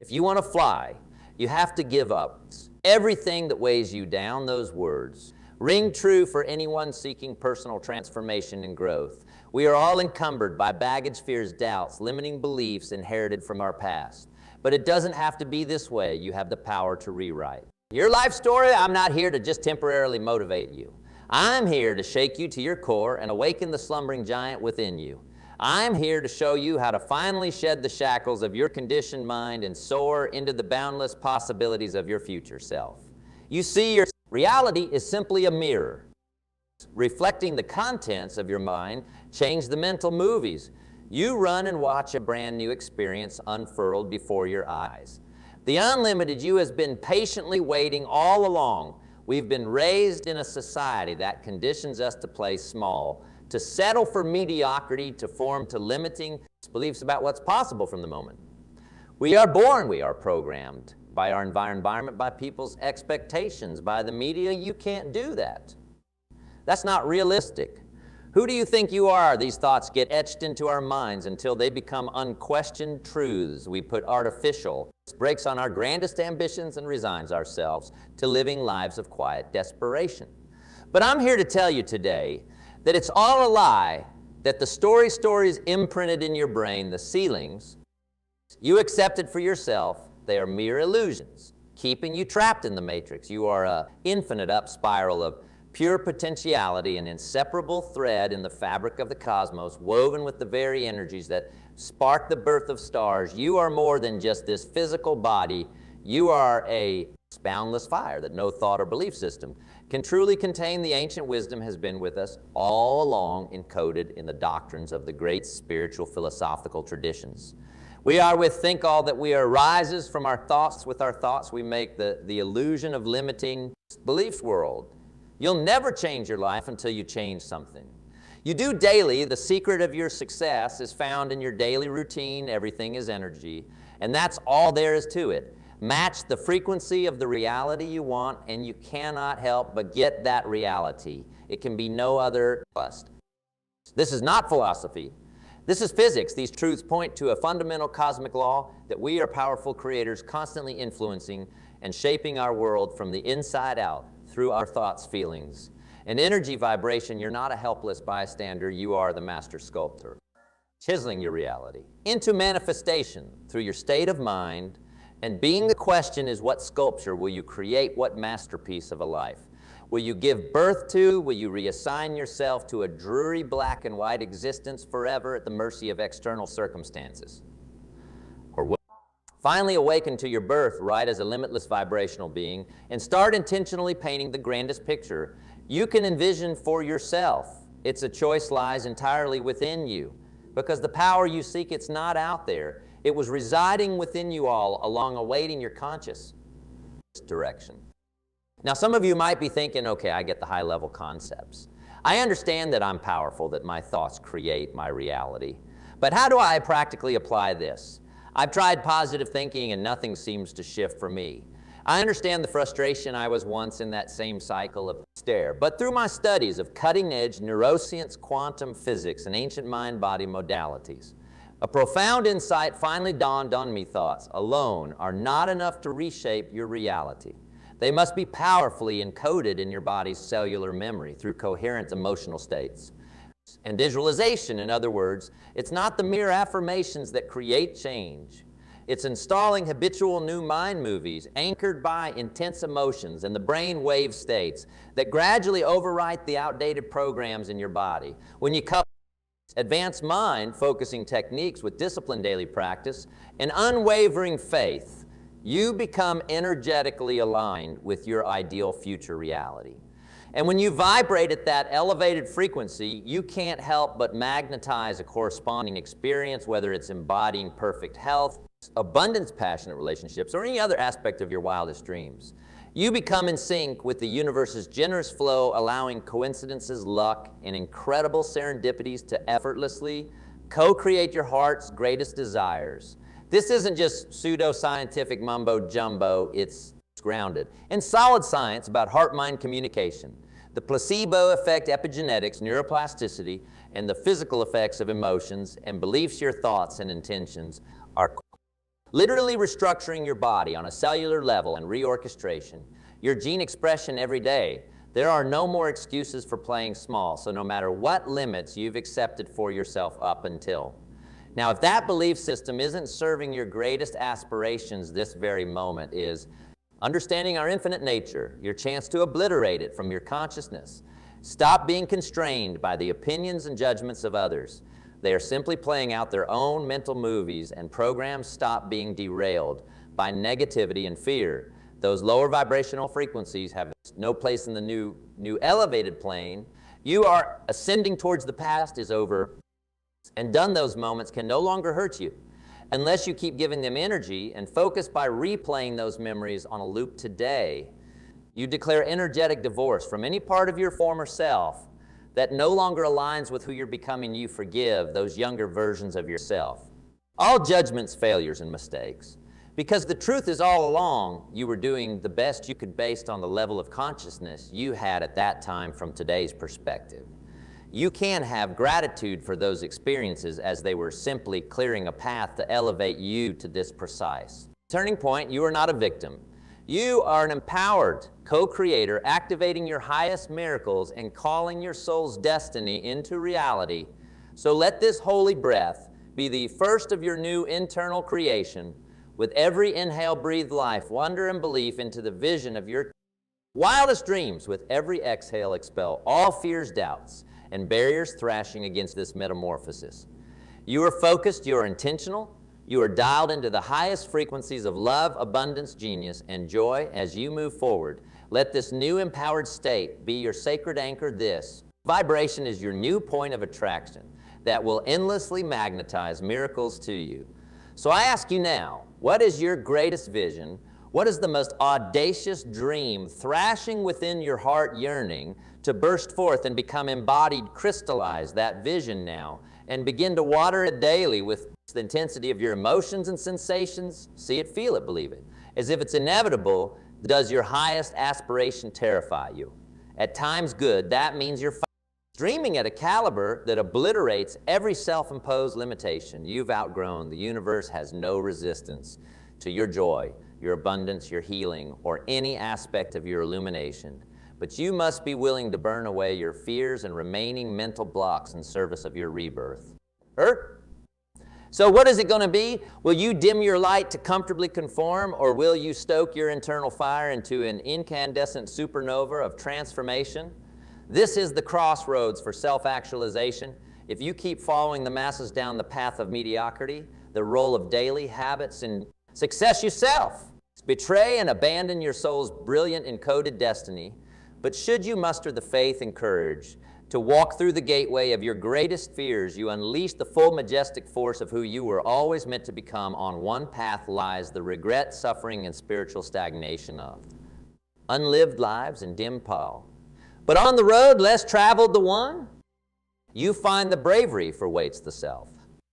If you want to fly, you have to give up everything that weighs you down. Those words ring true for anyone seeking personal transformation and growth. We are all encumbered by baggage, fears, doubts, limiting beliefs inherited from our past. But it doesn't have to be this way. You have the power to rewrite your life story. I'm not here to just temporarily motivate you. I'm here to shake you to your core and awaken the slumbering giant within you. I'm here to show you how to finally shed the shackles of your conditioned mind and soar into the boundless possibilities of your future self. You see, your reality is simply a mirror reflecting the contents of your mind. Change the mental movies. You run and watch a brand new experience unfurled before your eyes. The unlimited you has been patiently waiting all along. We've been raised in a society that conditions us to play small, to settle for mediocrity, to form to limiting beliefs about what's possible from the moment. We are born, we are programmed by our environment, by people's expectations, by the media. You can't do that. That's not realistic. Who do you think you are? These thoughts get etched into our minds until they become unquestioned truths. We put artificial brakes on our grandest ambitions and resigns ourselves to living lives of quiet desperation. But I'm here to tell you today that it's all a lie, that the stories imprinted in your brain, the ceilings you accepted for yourself, they are mere illusions, keeping you trapped in the matrix. You are an infinite up spiral of pure potentiality, an inseparable thread in the fabric of the cosmos, woven with the very energies that spark the birth of stars. You are more than just this physical body. You are a boundless fire that no thought or belief system can truly contain. The ancient wisdom has been with us all along, encoded in the doctrines of the great spiritual philosophical traditions. We are with think all that we are rises from our thoughts. With our thoughts we make the illusion of limiting beliefs world. You'll never change your life until you change something. You do daily. The secret of your success is found in your daily routine. Everything is energy, and that's all there is to it. Match the frequency of the reality you want, and you cannot help but get that reality. It can be no other. This is not philosophy. This is physics. These truths point to a fundamental cosmic law that we are powerful creators, constantly influencing and shaping our world from the inside out through our thoughts, feelings, and energy vibration. You're not a helpless bystander. You are the master sculptor, chiseling your reality into manifestation through your state of mind. And being the question is, what sculpture will you create? What masterpiece of a life will you give birth to? Will you reassign yourself to a dreary black and white existence forever at the mercy of external circumstances? Or will you finally awaken to your birth right as a limitless vibrational being and start intentionally painting the grandest picture you can envision for yourself? It's a choice lies entirely within you, because the power you seek, it's not out there. It was residing within you all along, awaiting your conscious direction. Now, some of you might be thinking, okay, I get the high-level concepts. I understand that I'm powerful, that my thoughts create my reality. But how do I practically apply this? I've tried positive thinking and nothing seems to shift for me. I understand the frustration. I was once in that same cycle of despair. But through my studies of cutting-edge neuroscience, quantum physics, and ancient mind-body modalities, a profound insight finally dawned on me. Thoughts alone are not enough to reshape your reality. They must be powerfully encoded in your body's cellular memory through coherent emotional states. And visualization, in other words, it's not the mere affirmations that create change. It's installing habitual new mind movies anchored by intense emotions and the brain wave states that gradually overwrite the outdated programs in your body. When you couple advanced mind focusing techniques with disciplined daily practice and unwavering faith, you become energetically aligned with your ideal future reality. And when you vibrate at that elevated frequency, you can't help but magnetize a corresponding experience, whether it's embodying perfect health, abundance, passionate relationships, or any other aspect of your wildest dreams. You become in sync with the universe's generous flow, allowing coincidences, luck, and incredible serendipities to effortlessly co-create your heart's greatest desires. This isn't just pseudo-scientific mumbo-jumbo. It's grounded in solid science about heart-mind communication, the placebo effect, epigenetics, neuroplasticity, and the physical effects of emotions and beliefs. Your thoughts and intentions are literally restructuring your body on a cellular level and reorchestration, your gene expression every day. There are no more excuses for playing small, so no matter what limits you've accepted for yourself up until. Now, if that belief system isn't serving your greatest aspirations this very moment, is understanding our infinite nature, your chance to obliterate it from your consciousness. Stop being constrained by the opinions and judgments of others. They are simply playing out their own mental movies, and programs stop being derailed by negativity and fear. Those lower vibrational frequencies have no place in the new elevated plane. You are ascending towards the past is over, and done. Those moments can no longer hurt you unless you keep giving them energy and focus by replaying those memories on a loop today. You declare energetic divorce from any part of your former self that no longer aligns with who you're becoming. You forgive those younger versions of yourself. All judgments, failures, and mistakes. Because the truth is, all along, you were doing the best you could based on the level of consciousness you had at that time from today's perspective. You can have gratitude for those experiences as they were simply clearing a path to elevate you to this precise turning point. You are not a victim. You are an empowered co-creator, activating your highest miracles and calling your soul's destiny into reality. So let this holy breath be the first of your new internal creation. With every inhale, breathe life, wonder, and belief into the vision of your wildest dreams. With every exhale, expel all fears, doubts, and barriers thrashing against this metamorphosis. You are focused, you are intentional, you are dialed into the highest frequencies of love, abundance, genius, and joy as you move forward. Let this new empowered state be your sacred anchor. This vibration is your new point of attraction that will endlessly magnetize miracles to you. So I ask you now, what is your greatest vision? What is the most audacious dream thrashing within your heart, yearning to burst forth and become embodied? Crystallize that vision now and begin to water it daily with the intensity of your emotions and sensations. See it, feel it, believe it. As if it's inevitable, does your highest aspiration terrify you? At times good, that means you're dreaming at a caliber that obliterates every self-imposed limitation you've outgrown. The universe has no resistance to your joy, your abundance, your healing, or any aspect of your illumination. But you must be willing to burn away your fears and remaining mental blocks in service of your rebirth. So what is it going to be? Will you dim your light to comfortably conform, or will you stoke your internal fire into an incandescent supernova of transformation? This is the crossroads for self-actualization. If you keep following the masses down the path of mediocrity, the role of daily habits and success yourself, betray and abandon your soul's brilliant encoded destiny. But should you muster the faith and courage to walk through the gateway of your greatest fears, you unleash the full majestic force of who you were always meant to become. On one path lies the regret, suffering, and spiritual stagnation of unlived lives and dim pall. But on the road less traveled, the one, you find the bravery for waits the self.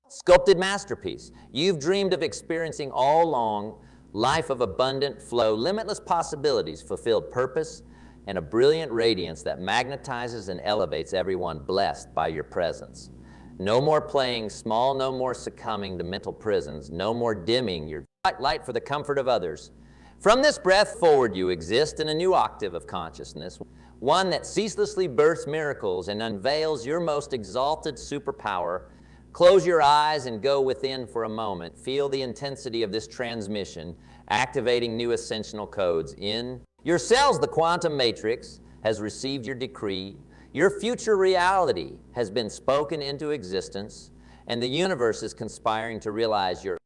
Sculpted masterpiece. You've dreamed of experiencing all along, life of abundant flow, limitless possibilities, fulfilled purpose, and a brilliant radiance that magnetizes and elevates everyone blessed by your presence. No more playing small, no more succumbing to mental prisons, no more dimming your light for the comfort of others. From this breath forward, you exist in a new octave of consciousness, one that ceaselessly births miracles and unveils your most exalted superpower. Close your eyes and go within for a moment. Feel the intensity of this transmission, activating new ascensional codes in your cells. The quantum matrix has received your decree. Your future reality has been spoken into existence, and the universe is conspiring to realize your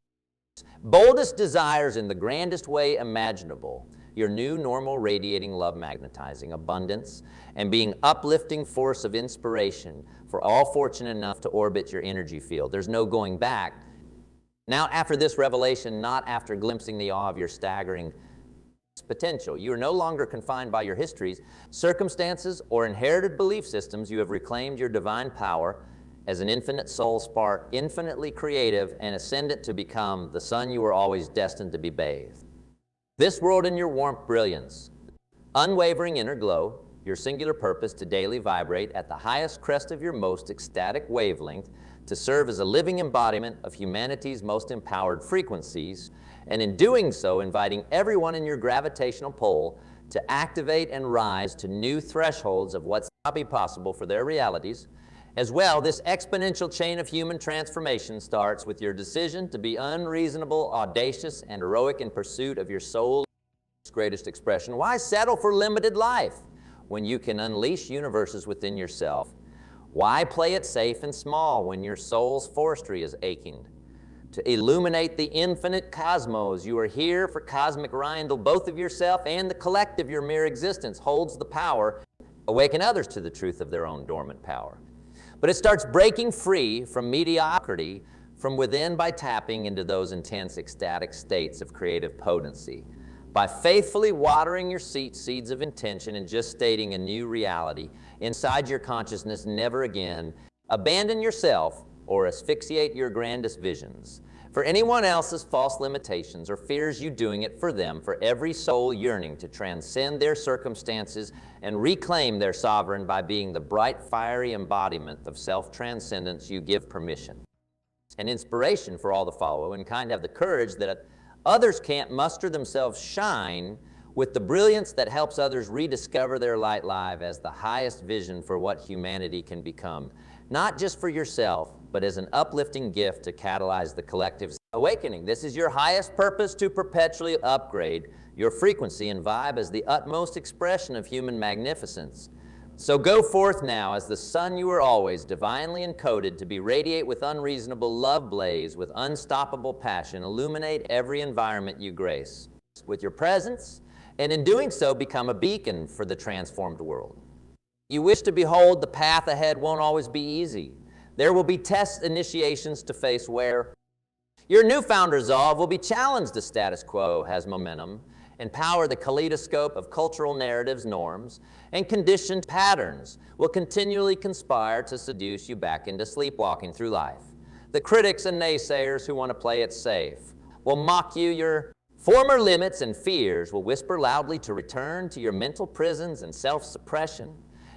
boldest desires in the grandest way imaginable. Your new normal, radiating love, magnetizing abundance, and being uplifting force of inspiration for all fortunate enough to orbit your energy field. There's no going back. Now, after this revelation, not after glimpsing the awe of your staggering potential. You are no longer confined by your histories, circumstances, or inherited belief systems. You have reclaimed your divine power as an infinite soul spark, infinitely creative and ascendant to become the sun you were always destined to be bathed. This world in your warmth, brilliance, unwavering inner glow, your singular purpose to daily vibrate at the highest crest of your most ecstatic wavelength, to serve as a living embodiment of humanity's most empowered frequencies, and in doing so, inviting everyone in your gravitational pull to activate and rise to new thresholds of what's not be possible for their realities. As well, this exponential chain of human transformation starts with your decision to be unreasonable, audacious, and heroic in pursuit of your soul's greatest expression. Why settle for limited life when you can unleash universes within yourself? Why play it safe and small when your soul's forestry is aching? To illuminate the infinite cosmos, you are here for cosmic rindle. Both of yourself and the collective, your mere existence, holds the power. Awaken others to the truth of their own dormant power. But it starts breaking free from mediocrity from within by tapping into those intense ecstatic states of creative potency. By faithfully watering your seeds of intention and just stating a new reality inside your consciousness, never again abandon yourself or asphyxiate your grandest visions. For anyone else's false limitations or fears you doing it for them, for every soul yearning to transcend their circumstances and reclaim their sovereign by being the bright, fiery embodiment of self-transcendence, you give permission and inspiration for all to follow and kind have the courage that others can't muster themselves shine with the brilliance that helps others rediscover their light live as the highest vision for what humanity can become. Not just for yourself, but as an uplifting gift to catalyze the collective's awakening. This is your highest purpose, to perpetually upgrade your frequency and vibe as the utmost expression of human magnificence. So go forth now as the sun you were always, divinely encoded to be radiate with unreasonable love blaze, with unstoppable passion, illuminate every environment you grace with your presence, and in doing so become a beacon for the transformed world. You wish to behold the path ahead won't always be easy. There will be test initiations to face where your newfound resolve will be challenged. The status quo has momentum, empower the kaleidoscope of cultural narratives, norms, and conditioned patterns will continually conspire to seduce you back into sleepwalking through life. The critics and naysayers who want to play it safe will mock you. Your former limits and fears will whisper loudly to return to your mental prisons and self-suppression,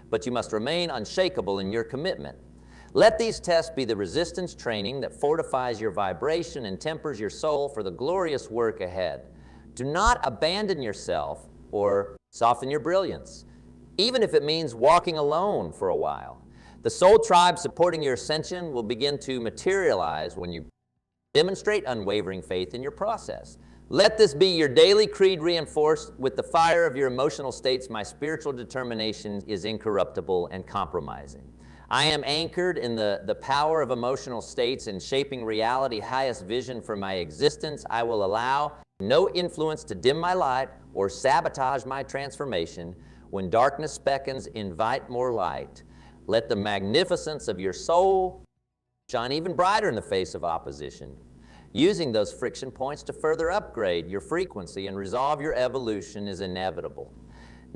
but you must remain unshakable in your commitment. Let these tests be the resistance training that fortifies your vibration and tempers your soul for the glorious work ahead. Do not abandon yourself or soften your brilliance, even if it means walking alone for a while. The soul tribe supporting your ascension will begin to materialize when you demonstrate unwavering faith in your process. Let this be your daily creed, reinforced with the fire of your emotional states. My spiritual determination is incorruptible and compromising. I am anchored in the power of emotional states and shaping reality, highest vision for my existence. I will allow no influence to dim my light or sabotage my transformation. When darkness beckons, invite more light. Let the magnificence of your soul shine even brighter in the face of opposition, using those friction points to further upgrade your frequency and resolve your evolution is inevitable.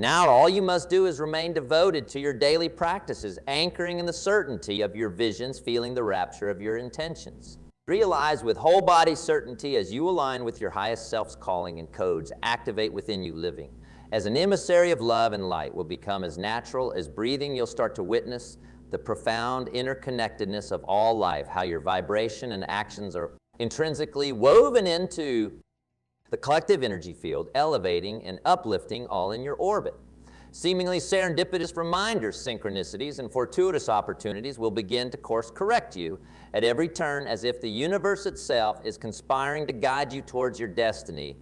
Now all you must do is remain devoted to your daily practices, anchoring in the certainty of your visions, feeling the rapture of your intentions. Realize with whole body certainty as you align with your highest self's calling and codes, activate within you living. As an emissary of love and light will become as natural as breathing, you'll start to witness the profound interconnectedness of all life, how your vibration and actions are intrinsically woven into the collective energy field, elevating and uplifting all in your orbit. Seemingly serendipitous reminders, synchronicities, and fortuitous opportunities will begin to course correct you at every turn, as if the universe itself is conspiring to guide you towards your destiny,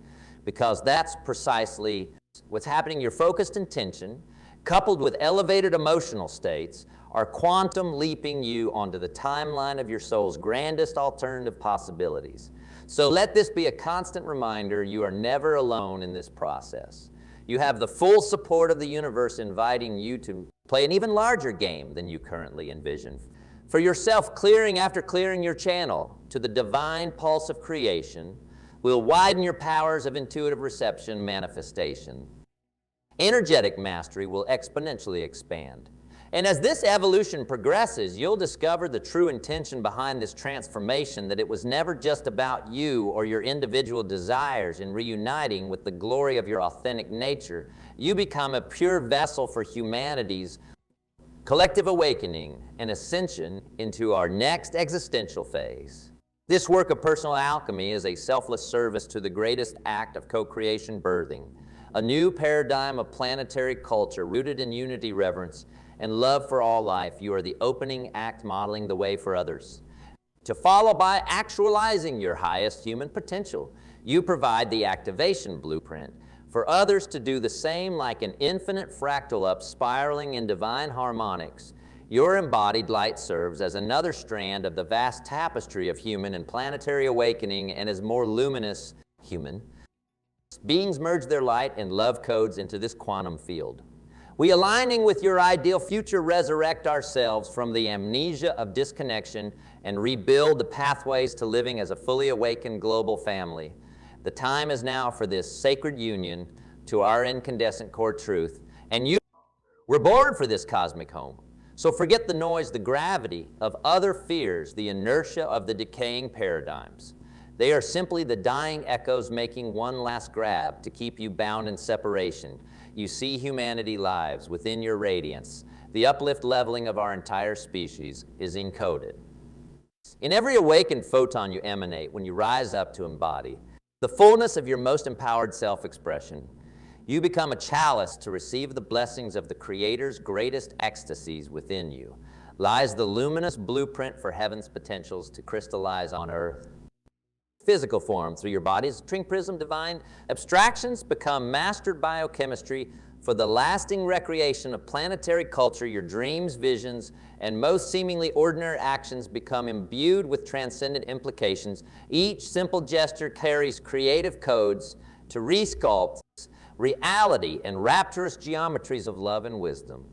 because that's precisely what's happening. Your focused intention, coupled with elevated emotional states, are quantum leaping you onto the timeline of your soul's grandest alternative possibilities. So let this be a constant reminder you are never alone in this process. You have the full support of the universe inviting you to play an even larger game than you currently envision. For yourself, clearing after clearing your channel to the divine pulse of creation will widen your powers of intuitive reception, manifestation. Energetic mastery will exponentially expand. And as this evolution progresses, you'll discover the true intention behind this transformation, that it was never just about you or your individual desires. In reuniting with the glory of your authentic nature, you become a pure vessel for humanity's collective awakening, and ascension into our next existential phase. This work of personal alchemy is a selfless service to the greatest act of co-creation birthing, a new paradigm of planetary culture rooted in unity, reverence, and love for all life. You are the opening act modeling the way for others. To follow by actualizing your highest human potential, you provide the activation blueprint for others to do the same, like an infinite fractal up spiraling in divine harmonics. Your embodied light serves as another strand of the vast tapestry of human and planetary awakening, and as more luminous human beings merge their light and love codes into this quantum field. We, aligning with your ideal future, resurrect ourselves from the amnesia of disconnection and rebuild the pathways to living as a fully awakened global family. The time is now for this sacred union to our incandescent core truth, and you were born for this cosmic home. So forget the noise, the gravity of other fears, the inertia of the decaying paradigms. They are simply the dying echoes making one last grab to keep you bound in separation. You see humanity lives within your radiance. The uplift leveling of our entire species is encoded. In every awakened photon you emanate when you rise up to embody the fullness of your most empowered self-expression, you become a chalice to receive the blessings of the Creator's greatest ecstasies. Within you lies the luminous blueprint for heaven's potentials to crystallize on earth. Physical form through your body's string prism divine abstractions become mastered biochemistry for the lasting recreation of planetary culture. Your dreams, visions, and most seemingly ordinary actions become imbued with transcendent implications. Each simple gesture carries creative codes to resculpt reality and rapturous geometries of love and wisdom.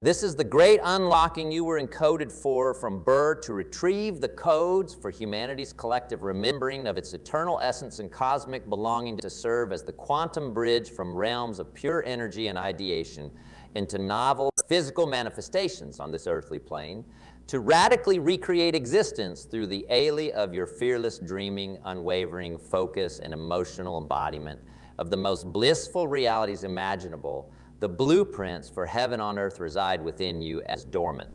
This is the great unlocking you were encoded for from birth, to retrieve the codes for humanity's collective remembering of its eternal essence and cosmic belonging, to serve as the quantum bridge from realms of pure energy and ideation into novel physical manifestations on this earthly plane, to radically recreate existence through the alley of your fearless dreaming, unwavering focus, and emotional embodiment of the most blissful realities imaginable. The blueprints for heaven on earth reside within you as dormant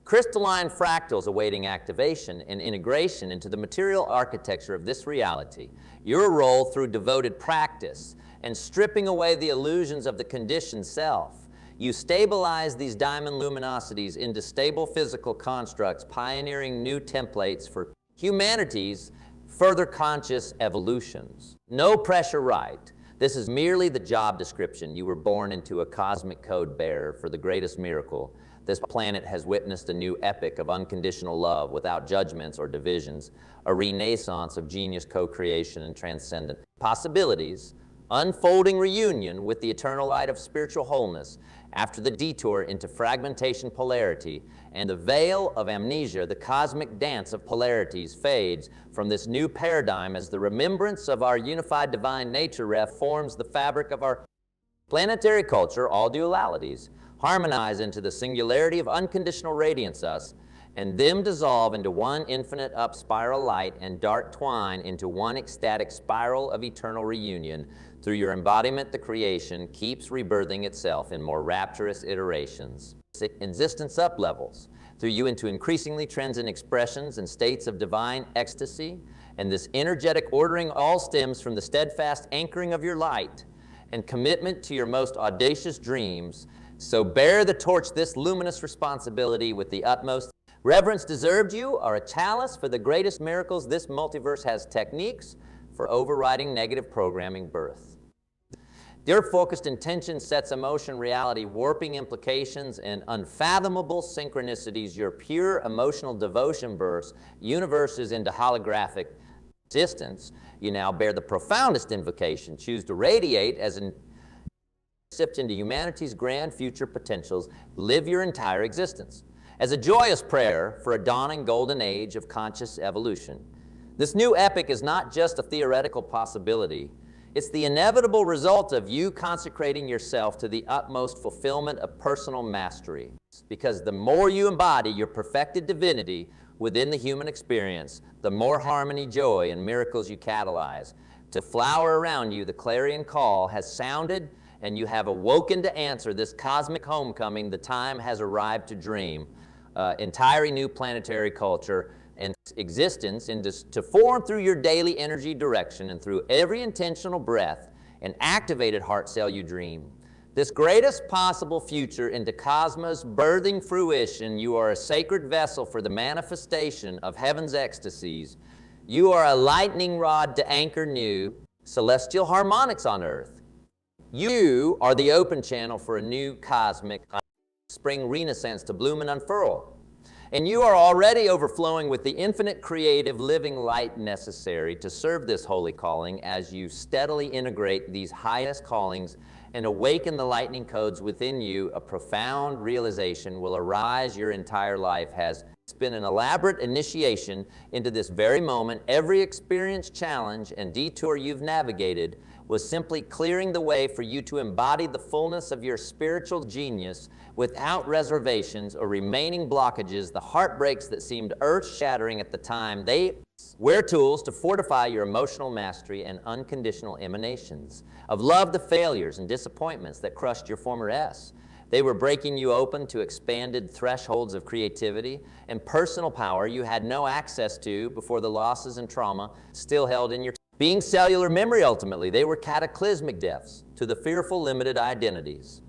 crystalline fractals awaiting activation and integration into the material architecture of this reality. Your role, through devoted practice and stripping away the illusions of the conditioned self, you stabilize these diamond luminosities into stable physical constructs, pioneering new templates for humanity's further conscious evolutions. No pressure, right? This is merely the job description. You were born into a cosmic code bearer for the greatest miracle. This planet has witnessed a new epic of unconditional love without judgments or divisions, a renaissance of genius co-creation and transcendent possibilities, unfolding reunion with the eternal light of spiritual wholeness after the detour into fragmentation polarity and the veil of amnesia. The cosmic dance of polarities fades from this new paradigm as the remembrance of our unified divine nature reforms the fabric of our planetary culture. All dualities harmonize into the singularity of unconditional radiance us, and them dissolve into one infinite up spiral light, and dark twine into one ecstatic spiral of eternal reunion. Through your embodiment, the creation keeps rebirthing itself in more rapturous iterations. Existence up levels through you into increasingly transcendent expressions and states of divine ecstasy, and this energetic ordering all stems from the steadfast anchoring of your light and commitment to your most audacious dreams. So bear the torch, this luminous responsibility, with the utmost reverence deserved. You are a chalice for the greatest miracles. This multiverse has techniques for overriding negative programming birth. Your focused intention sets emotion reality, warping implications and unfathomable synchronicities. Your pure emotional devotion bursts universes into holographic existence. You now bear the profoundest invocation. Choose to radiate as an sift into humanity's grand future potentials. Live your entire existence as a joyous prayer for a dawning golden age of conscious evolution. This new epic is not just a theoretical possibility. It's the inevitable result of you consecrating yourself to the utmost fulfillment of personal mastery. Because the more you embody your perfected divinity within the human experience, the more harmony, joy, and miracles you catalyze. To flower around you, the clarion call has sounded, and you have awoken to answer this cosmic homecoming. The time has arrived to dream entirely new planetary culture and existence to form through your daily energy direction and through every intentional breath and activated heart cell you dream. This greatest possible future into cosmos birthing fruition, you are a sacred vessel for the manifestation of heaven's ecstasies. You are a lightning rod to anchor new celestial harmonics on earth. You are the open channel for a new cosmic spring renaissance to bloom and unfurl. And you are already overflowing with the infinite creative living light necessary to serve this holy calling as you steadily integrate these highest callings and awaken the lightning codes within you. A profound realization will arise. Your entire life has been an elaborate initiation into this very moment. Every experience, challenge, and detour you've navigated was simply clearing the way for you to embody the fullness of your spiritual genius without reservations or remaining blockages. The heartbreaks that seemed earth-shattering at the time, they were tools to fortify your emotional mastery and unconditional emanations of love. The failures and disappointments that crushed your former S, they were breaking you open to expanded thresholds of creativity and personal power you had no access to before. The losses and trauma still held in your being cellular memory. Ultimately, they were cataclysmic deaths to the fearful limited identities.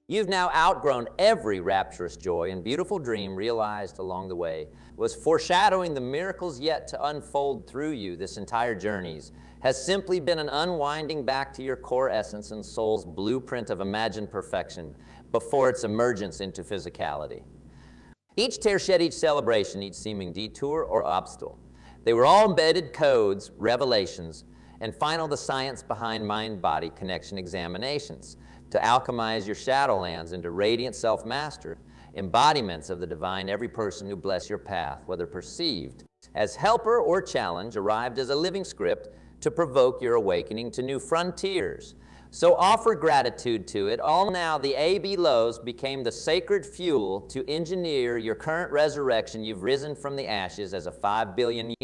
You've now outgrown every rapturous joy and beautiful dream realized along the way was foreshadowing the miracles yet to unfold through you. This entire journey has simply been an unwinding back to your core essence and soul's blueprint of imagined perfection before its emergence into physicality. Each tear shed, each celebration, each seeming detour or obstacle, they were all embedded codes, revelations, and final the science behind mind-body connection examinations to alchemize your shadowlands into radiant self-master, embodiments of the divine. Every person who blessed your path, whether perceived as helper or challenge, arrived as a living script to provoke your awakening to new frontiers. So offer gratitude to it. All now the AB lows became the sacred fuel to engineer your current resurrection. You've risen from the ashes as a 5 billion year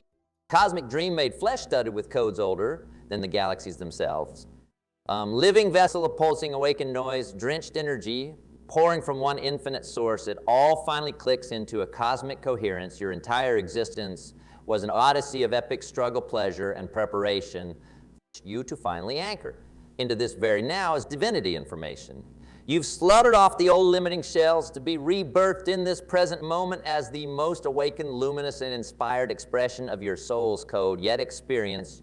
cosmic dream made flesh, studded with codes older than the galaxies themselves. Living vessel of pulsing awakened noise, drenched energy, pouring from one infinite source. It all finally clicks into a cosmic coherence. Your entire existence was an odyssey of epic struggle, pleasure, and preparation. You to finally anchor into this very now as divinity information. You've slaughtered off the old limiting shells to be rebirthed in this present moment as the most awakened, luminous, and inspired expression of your soul's code, yet experience,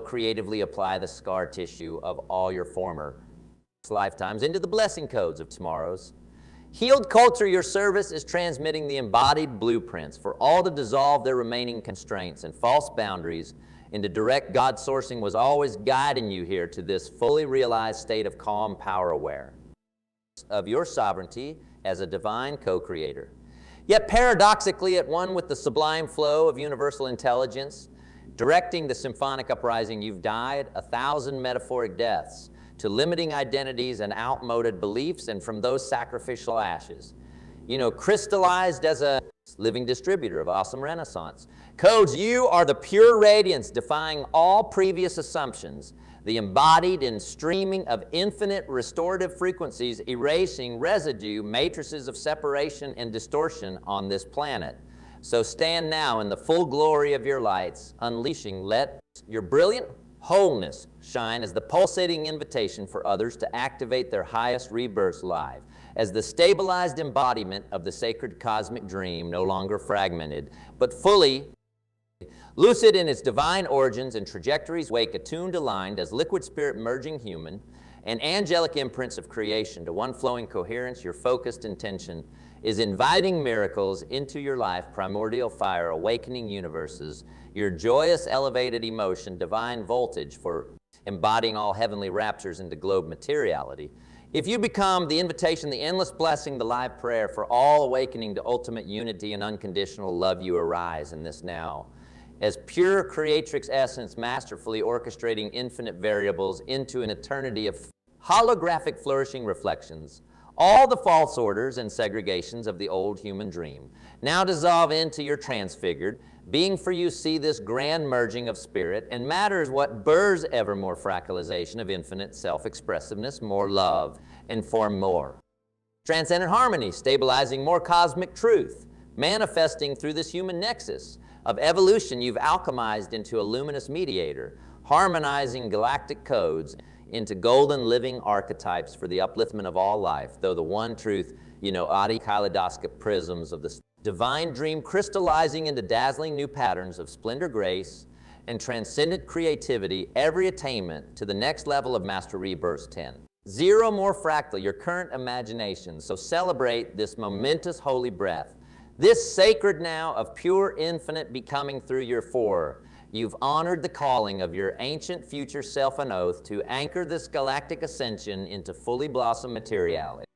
creatively apply the scar tissue of all your former lifetimes into the blessing codes of tomorrow's. Healed culture, your service is transmitting the embodied blueprints for all to dissolve their remaining constraints and false boundaries into direct God sourcing was always guiding you here to this fully realized state of calm, power aware of your sovereignty as a divine co-creator. Yet paradoxically at one with the sublime flow of universal intelligence, directing the symphonic uprising, you've died 1,000 metaphoric deaths to limiting identities and outmoded beliefs, and from those sacrificial ashes, crystallized as a living distributor of awesome renaissance codes. You are the pure radiance defying all previous assumptions, the embodied and streaming of infinite restorative frequencies, erasing residue matrices of separation and distortion on this planet. So stand now in the full glory of your lights, unleashing, let your brilliant wholeness shine as the pulsating invitation for others to activate their highest rebirths live, as the stabilized embodiment of the sacred cosmic dream, no longer fragmented, but fully lucid in its divine origins and trajectories, wake attuned, aligned as liquid spirit merging human and angelic imprints of creation to one flowing coherence. Your focused intention is inviting miracles into your life, primordial fire, awakening universes, your joyous elevated emotion, divine voltage for embodying all heavenly raptures into globe materiality. If you become the invitation, the endless blessing, the live prayer for all awakening to ultimate unity and unconditional love, you arise in this now as pure creatrix essence, masterfully orchestrating infinite variables into an eternity of holographic flourishing reflections. All the false orders and segregations of the old human dream now dissolve into your transfigured, Being for you see this grand merging of spirit, and matter is what burrs ever more fractalization of infinite self-expressiveness, more love, and form more. Transcendent harmony, stabilizing more cosmic truth, manifesting through this human nexus of evolution you've alchemized into a luminous mediator, harmonizing galactic codes into golden living archetypes for the upliftment of all life, though the one truth, adi kaleidoscopic prisms of the divine dream crystallizing into dazzling new patterns of splendor, grace, and transcendent creativity, every attainment to the next level of Master Rebirth 10. Zero more fractal, your current imagination, so celebrate this momentous holy breath, this sacred now of pure infinite becoming through your four. You've honored the calling of your ancient future self and oath to anchor this galactic ascension into fully blossomed materiality.